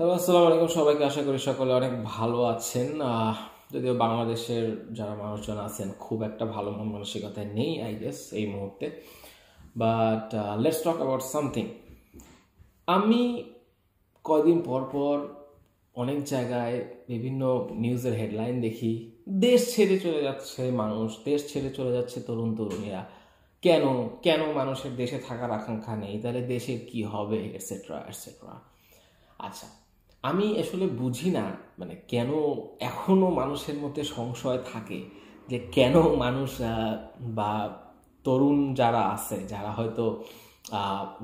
Hello, আসসালামু আলাইকুম সবাইকে। আশা করি সকলে অনেক ভালো আছেন। যদিও বাংলাদেশের যারা মানুষজন আছেন খুব একটা ভালো মন মানসিকতায় নেই আই গেস এই মুহূর্তে। But let's talk about something. আমি কয়দিন পর পর অনেক জায়গায় বিভিন্ন নিউজের হেডলাইন দেখি, দেশ ছেড়ে চলে যাচ্ছে মানুষ, দেশ ছেড়ে চলে যাচ্ছে তরুণ তরুণীরা। কেন কেন মানুষের দেশে থাকার আকাঙ্ক্ষা নেই? তাহলে দেশের কি হবে, এটসেট্রা এটসেট্রা। আচ্ছা, আমি আসলে বুঝি না মানে কেন এখনো মানুষের মধ্যে সংশয় থাকে যে কেন মানুষ বা তরুণ যারা আছে, যারা হয়তো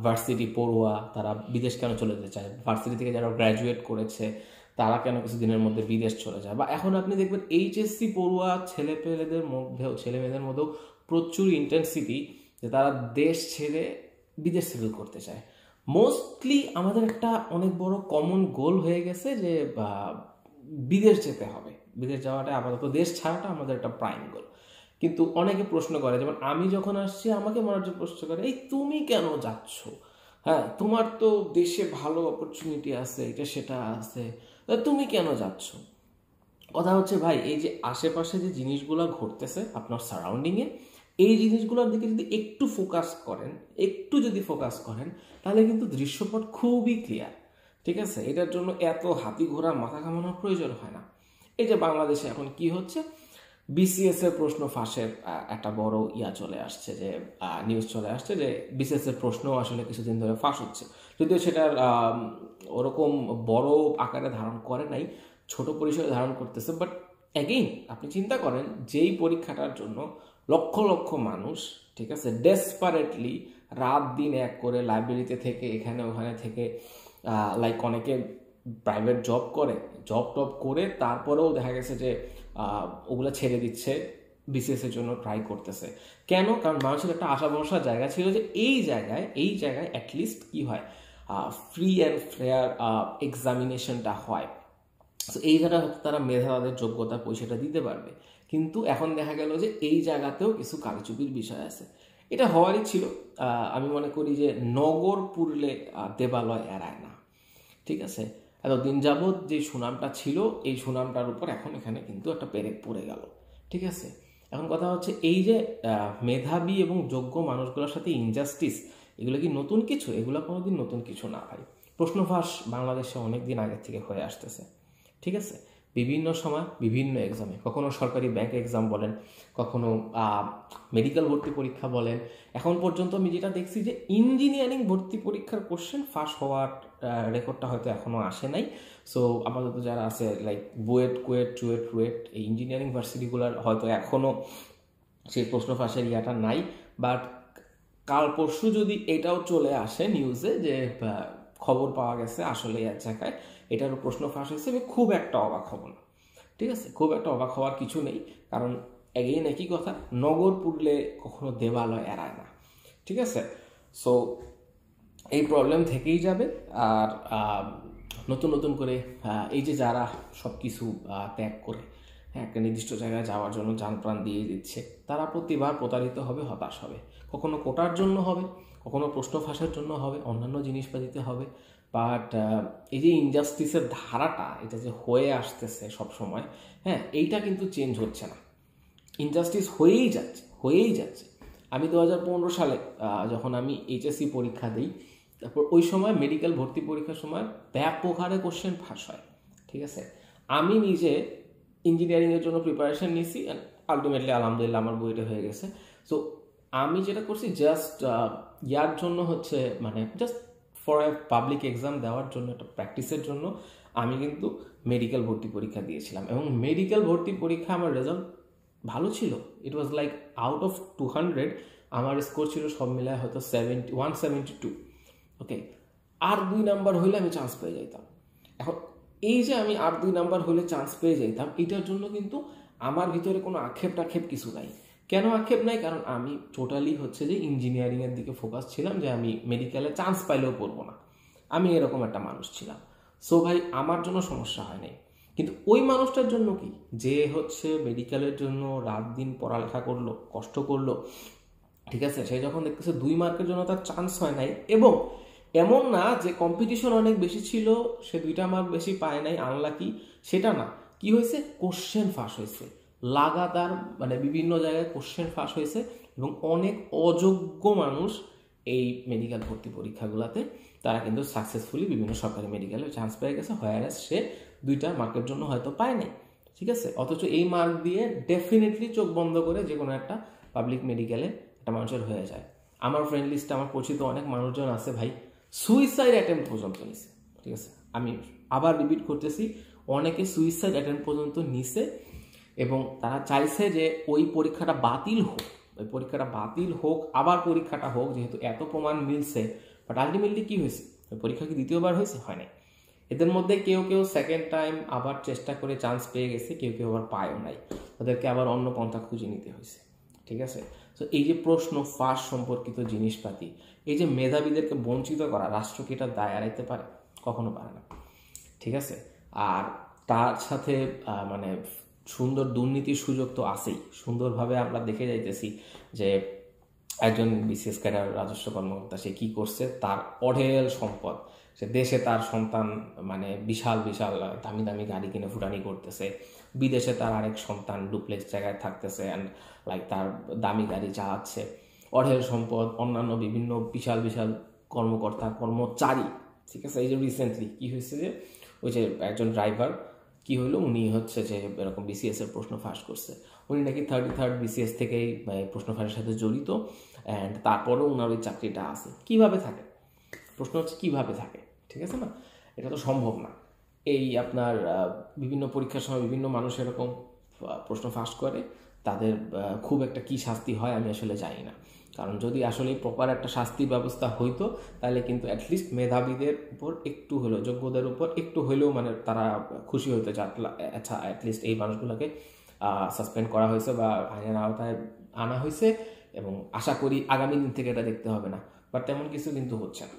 ভার্সিটি পড়ুয়া, তারা বিদেশ কেন চলে যেতে চায়, ভার্সিটি থেকে যারা গ্র্যাজুয়েট করেছে তারা কেন কিছুদিনের মধ্যে বিদেশ চলে যায়। বা এখন আপনি দেখবেন এইচএসসি পড়ুয়া ছেলেমেয়েদের মধ্যেও প্রচুর ইন্টেন্সিটি যে তারা দেশ ছেড়ে বিদেশ সেটেল করতে চায়। মোস্টলি আমাদের একটা অনেক বড় কমন গোল হয়ে গেছে যে বিদেশ যেতে হবে, বিদেশ যাওয়াটা আপাতত, দেশ ছাড়াটা আমাদের একটা প্রাইম গোল। কিন্তু অনেকে প্রশ্ন করে, যেমন আমি যখন আসছি আমাকে মানুষজন প্রশ্ন করে, এই তুমি কেন যাচ্ছ? হ্যাঁ, তোমার তো দেশে ভালো অপরচুনিটি আছে, এটা সেটা আছে, তুমি কেন যাচ্ছ? কথা হচ্ছে ভাই, এই যে আশেপাশে যে জিনিসগুলো ঘটতেছে আপনার সারাউন্ডিংয়ে, এই জিনিসগুলোর দিকে যদি একটু ফোকাস করেন, তাহলে কিন্তু দৃশ্যপট খুবই ক্লিয়ার। ঠিক আছে, এটার জন্য এত হাতি ঘোড়া মাথা ঘামানোর প্রয়োজন হয় না। এই যে বাংলাদেশে এখন কি হচ্ছে, বিসিএস এর প্রশ্ন ফাঁসের একটা বড় চলে আসছে, যে নিউজ চলে আসছে যে বিসিএস এর প্রশ্ন আসলে কিছুদিন ধরে ফাঁস হচ্ছে। যদিও সেটার ওরকম বড় আকারে ধারণ করে নাই, ছোট পরিসরে ধারণ করতেছে। বাট অ্যাগেইন আপনি চিন্তা করেন, যেই পরীক্ষাটার জন্য লক্ষ লক্ষ মানুষ, ঠিক আছে, ডেসপারেটলি রাত দিন এক করে লাইব্রেরিতে থেকে এখানে ওখানে থেকে, লাইক অনেকে প্রাইভেট জব করে, জব টব করে তারপরেও দেখা গেছে যে ওগুলো ছেড়ে দিচ্ছে, বিসিএস এর জন্য ট্রাই করতেছে। কেন? কারণ মানুষের একটা আশা ভরসার জায়গা ছিল যে এই জায়গায় অ্যাটলিস্ট কি হয়, ফ্রি অ্যান্ড ফেয়ার এক্সামিনেশনটা হয়। সো এই জায়গায় হয়তো তারা মেধা, তাদের যোগ্যতা, পয়সাটা দিতে পারবে। কিন্তু এখন দেখা গেল যে এই জায়গাতেও কিছু কারচুপির বিষয় আছে। এটা হওয়ারই ছিল। আমি মনে করি যে নগর পুরলে দেবালয় এড়ায় না। ঠিক আছে, এতদিন যাবৎ যে সুনামটা ছিল, এই সুনামটার উপর এখন এখানে কিন্তু একটা পেরেক পড়ে গেল। ঠিক আছে, এখন কথা হচ্ছে এই যে মেধাবী এবং যোগ্য মানুষগুলোর সাথে ইনজাস্টিস, এগুলো কি নতুন কিছু? এগুলো কোনোদিন নতুন কিছু না ভাই। প্রশ্ন ফাঁস বাংলাদেশে অনেক দিন আগের থেকে হয়ে আসতেছে। ঠিক আছে, বিভিন্ন সময় বিভিন্ন এক্সামে, কখনো সরকারি ব্যাংক এক্সাম বলেন, কখনো মেডিকেল ভর্তি পরীক্ষা বলেন, এখন পর্যন্ত আমি যেটা দেখছি যে ইঞ্জিনিয়ারিং ভর্তি পরীক্ষার কোশ্চেন ফাঁস হওয়ার রেকর্ডটা হয়তো এখনও আসে নাই। সো আপাতত যারা আছে লাইক বুয়েট, কুয়েট, চুয়েট, রুয়েট, এই ইঞ্জিনিয়ারিং ভার্সিটিগুলোর হয়তো এখনও সেই প্রশ্ন ফাঁসের ইয়াটা নাই। বাট কাল পরশু যদি এটাও চলে আসে নিউজে যে খবর পাওয়া গেছে আসলে এক জায়গায় এটারও প্রশ্ন ফাঁস হয়েছে, আমি খুব একটা অবাক হব না। ঠিক আছে, খুব একটা অবাক হওয়ার কিছু নেই, কারণ এগেইন একই কথা, নগর পুরলে কখনো দেবালয় এড়ায় না। ঠিক আছে, সো এই প্রবলেম থেকেই যাবে। আর নতুন নতুন করে এই যে যারা সব কিছু ত্যাগ করে একটা নির্দিষ্ট জায়গায় যাওয়ার জন্য যান প্রাণ দিয়ে দিচ্ছে, তারা প্রতিবার প্রতারিত হবে, হতাশ হবে। কখনো কোটার জন্য হবে, কখনো প্রশ্ন ফাঁসের জন্য হবে, অন্যান্য জিনিসপাতিতে হবে। বাট এই যে ইনজাস্টিসের ধারাটা, এটা যে হয়ে আসতেছে সব সময়, হ্যাঁ, এইটা কিন্তু চেঞ্জ হচ্ছে না। ইনজাস্টিস হয়েই যাচ্ছে। আমি 2015 সালে যখন আমি এইচএসসি পরীক্ষা দিই, তারপর ওই সময় মেডিকেল ভর্তি পরীক্ষার সময় ব্যাপক হারে কোশ্চেন ফাঁস হয়। ঠিক আছে, আমি নিজে ইঞ্জিনিয়ারিংয়ের জন্য প্রিপারেশন নিয়েছি, আলটিমেটলি আলহামদুলিল্লাহ আমার বইটা হয়ে গেছে। সো আমি যেটা করছি জাস্ট ইয়ার জন্য হচ্ছে, মানে just for a public exam দেওয়ার জন্য, একটা প্র্যাকটিসের জন্য আমি কিন্তু মেডিকেল ভর্তি পরীক্ষা দিয়েছিলাম। এবং মেডিকেল ভর্তি পরীক্ষা আমার রেজাল্ট ভালো ছিল। ইট ওয়াজ লাইক আউট অফ 200 আমার স্কোর ছিল সব মিলায় হয়তো 172। ওকে, আর 2 নাম্বার হইলে আমি চান্স পেয়ে যাইতাম। এখন এই যে আমি আর 2 নাম্বার হইলে চান্স পেয়ে যাইতাম, এটার জন্য কিন্তু আমার ভিতরে কোনো আক্ষেপ কিছু নাই। কেন আক্ষেপ নাই? কারণ আমি টোটালি হচ্ছে যে ইঞ্জিনিয়ারিংয়ের দিকে ফোকাস ছিলাম, যে আমি মেডিকেলে চান্স পাইলেও পড়বো না, আমি এরকম একটা মানুষ ছিলাম। সো ভাই, আমার জন্য সমস্যা হয় নাই। কিন্তু ওই মানুষটার জন্য কি, যে হচ্ছে মেডিকেলের জন্য রাত দিন পড়ালেখা করলো, কষ্ট করলো, ঠিক আছে, সে যখন দেখতেছে 2 মার্কের জন্য তার চান্স হয় নাই, এবং এমন না যে কম্পিটিশন অনেক বেশি ছিল, সে 2টা মার্ক বেশি পায় নাই, আনলাকি, সেটা না। কি হয়েছে, কোশ্চেন ফাঁস হয়েছে লাগাতার, মানে বিভিন্ন জায়গায় কোশ্চেন ফাঁস হয়েছে, এবং অনেক অযোগ্য মানুষ এই মেডিকেল ভর্তি পরীক্ষাগুলোতে তারা কিন্তু সাকসেসফুলি বিভিন্ন সরকারি মেডিকেলে চান্স পেয়ে গেছে, হয়ারাস সে 2টা মার্কের জন্য হয়তো পায় নাই, ঠিক আছে। অথচ এই মার্ক দিয়ে ডেফিনেটলি চোখ বন্ধ করে যে কোনো একটা পাবলিক মেডিকেলে একটা মানুষের হয়ে যায়। আমার ফ্রেন্ড লিস্টে আমার পরিচিত অনেক মানুষজন আছে ভাই, সুইসাইড অ্যাটেম্প পর্যন্ত নিছে, ঠিক আছে। আমি আবার রিপিট করতেছি, অনেকে সুইসাইড অ্যাটেম্প পর্যন্ত নিছে, এবং তারা চাইছে যে ওই পরীক্ষাটা বাতিল হোক, ওই পরীক্ষাটা বাতিল হোক, আবার পরীক্ষাটা হোক, যেহেতু এত প্রমাণ মিলছে। বাট আলটিমেটলি কি হয়েছে, ওই পরীক্ষা কি দ্বিতীয়বার হয়েছে? হয় নাই। এদের মধ্যে কেউ কেউ সেকেন্ড টাইম আবার চেষ্টা করে চান্স পেয়ে গেছে, কেউ কেউ আবার পায়ও নাই, ওদেরকে আবার অন্য পন্থা খুঁজে নিতে হয়েছে, ঠিক আছে। তো এই যে প্রশ্ন ফাঁস সম্পর্কিত জিনিসপাতি, এই যে মেধাবীদেরকে বঞ্চিত করা, রাষ্ট্র কি এটা দায় এড়াইতে পারে? কখনো পারে না, ঠিক আছে। আর তার সাথে মানে সুন্দর দুর্নীতির সুযোগ তো আছেই। সুন্দরভাবে আমরা দেখে যাইতেছি যে একজন বিসিএস ক্যাডার রাজস্ব কর্মকর্তা সে কি করছে, তার অঢেল সম্পদ, সে দেশে তার সন্তান মানে বিশাল বিশাল দামি দামি গাড়ি কিনে ফুটানি করতেছে, বিদেশে তার আরেক সন্তান ডুপ্লেক্স জায়গায় থাকতেছে অ্যান্ড লাইক তার দামি গাড়ি চালাচ্ছে, অঢেল সম্পদ, অন্যান্য বিভিন্ন বিশাল বিশাল কর্মকর্তা কর্মচারী, ঠিক আছে। এই যে রিসেন্টলি কি হয়েছে যে ওই যে একজন ড্রাইভার কি হলো, উনি হচ্ছে যে এরকম বিসিএস এর প্রশ্ন ফাঁস করছে, উনি নাকি 33rd বিসিএস থেকেই প্রশ্ন ফাঁসের সাথে জড়িত, অ্যান্ড তারপরেও ওনার ওই চাকরিটা আছে। কিভাবে থাকে, প্রশ্ন হচ্ছে কিভাবে থাকে, ঠিক আছে না, এটা তো সম্ভব না। এই আপনার বিভিন্ন পরীক্ষার সময় বিভিন্ন মানুষ এরকম প্রশ্ন ফাঁস করে, তাদের খুব একটা কি শাস্তি হয় আমি আসলে জানি না, কারণ যদি আসলে প্রপার একটা শাস্তির ব্যবস্থা হইতো তাহলে কিন্তু অ্যাটলিস্ট মেধাবীদের উপর একটু হলেও, যোগ্যদের উপর একটু হলেও মানে তারা খুশি হইতো যে আচ্ছা অ্যাটলিস্ট এই মানুষগুলোকে সাসপেন্ড করা হয়েছে বা আইনের আওতায় আনা হয়েছে, এবং আশা করি আগামী দিন থেকে এটা দেখতে হবে না। বাট তেমন কিছু কিন্তু হচ্ছে না,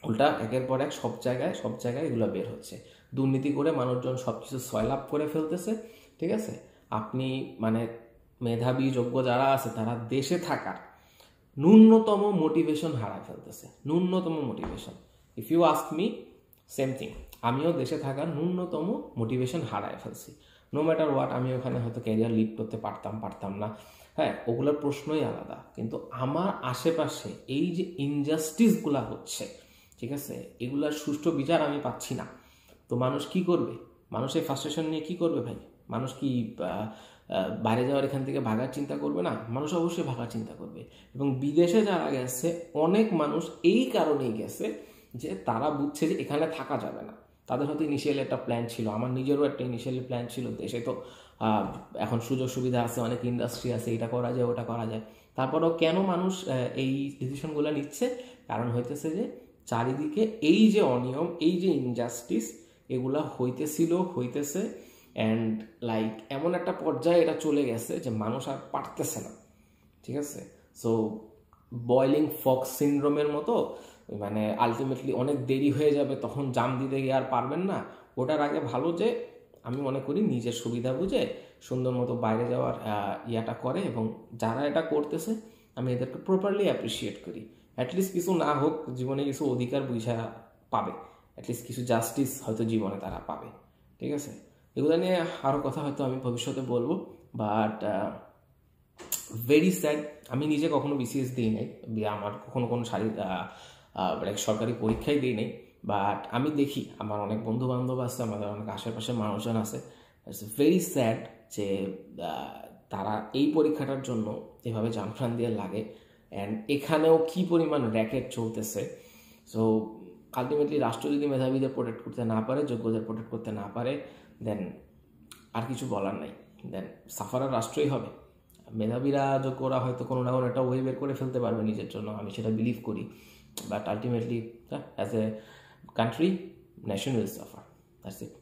উল্টা একের পর এক সব জায়গায় এগুলো বের হচ্ছে। দুর্নীতি করে মানুষজন সব কিছু সয়লাভ করে ফেলতেছে, ঠিক আছে। আপনি মানে মেধাবী যোগ্য যারা আছে তারা দেশে থাকার ন্যূনতম মোটিভেশন হারায় ফেলতেছে, ন্যূনতম motivation. If you ask me, same thing, আমিও দেশে থাকার ন্যূনতম মোটিভেশন হারায় ফেলছি। নো ম্যাটার হোয়াট, আমি ওখানে হয়তো ক্যারিয়ার লিড করতে পারতাম না, হ্যাঁ, ওগুলোর প্রশ্নই আলাদা। কিন্তু আমার আশেপাশে এই যে ইনজাস্টিসগুলা হচ্ছে, ঠিক আছে, এগুলার সুষ্ঠু বিচার আমি পাচ্ছি না। তো মানুষ কি করবে? মানুষ এই ফ্রাস্ট্রেশন নিয়ে কি করবে ভাই? মানুষ কি বাইরে যাওয়ার এখান থেকে ভাগার চিন্তা করবে না? মানুষ অবশ্যই ভাগার চিন্তা করবে। এবং বিদেশে যারা গেছে অনেক মানুষ এই কারণেই গেছে যে তারা বুঝছে যে এখানে থাকা যাবে না। তাদের হয়তো ইনিশিয়ালি একটা প্ল্যান ছিল, আমার নিজেরও একটা ইনিশিয়ালি প্ল্যান ছিল, দেশে তো এখন সুযোগ সুবিধা আছে, অনেক ইন্ডাস্ট্রি আছে, এটা করা যায় ওটা করা যায়। তারপরেও কেন মানুষ এই ডিসিশনগুলো নিচ্ছে? কারণ হইতেছে যে চারিদিকে এই যে অনিয়ম, এই যে ইনজাস্টিস, এগুলা হইতেছে, অ্যান্ড লাইক এমন একটা পর্যায়ে এটা চলে গেছে যে মানুষ আর পারতেছে না, ঠিক আছে। সো বয়লিং ফক্স সিনড্রোমের মতো, মানে আলটিমেটলি অনেক দেরি হয়ে যাবে, তখন জাম দিতে গিয়ে আর পারবেন না। ওটার আগে ভালো যে আমি মনে করি নিজের সুবিধা বুঝে সুন্দর মতো বাইরে যাওয়ার ইয়াটা করে, এবং যারা এটা করতেছে আমি এদেরকে প্রপারলি অ্যাপ্রিসিয়েট করি। অ্যাটলিস্ট কিছু না হোক জীবনে কিছু অধিকার বুঝা পাবে, অ্যাটলিস্ট কিছু জাস্টিস হয়তো জীবনে তারা পাবে, ঠিক আছে। এগুলো নিয়ে আরও কথা হয়তো আমি ভবিষ্যতে বলবো, বাট ভেরি স্যাড। আমি নিজে কখনো বিসিএস দিই নাই, আমার কখনো কোনো সরকারি পরীক্ষাই দিই নাই, বাট আমি দেখি আমার অনেক বন্ধু বান্ধব আছে, আমাদের অনেক আশেপাশের মানুষজন আছে, ইটস ভেরি স্যাড যে তারা এই পরীক্ষাটার জন্য এভাবে জানপ্রাণ দিয়ে লাগে, অ্যান্ড এখানেও কি পরিমাণ র্যাকেট চলতেছে। সো আলটিমেটলি রাষ্ট্র যদি মেধাবীদের প্রোটেক্ট করতে না পারে, যোগ্যদের প্রোটেক্ট করতে না পারে, দেন আর কিছু বলার নাই, দেন সাফারার রাষ্ট্রই হবে। মেধাবীরা যোগ্যরা হয়তো কোনো না কোনো একটা ওয়ে বের করে ফেলতে পারবে নিজের জন্য, আমি সেটা বিলিভ করি, but ultimately as a country nation will suffer, that's it.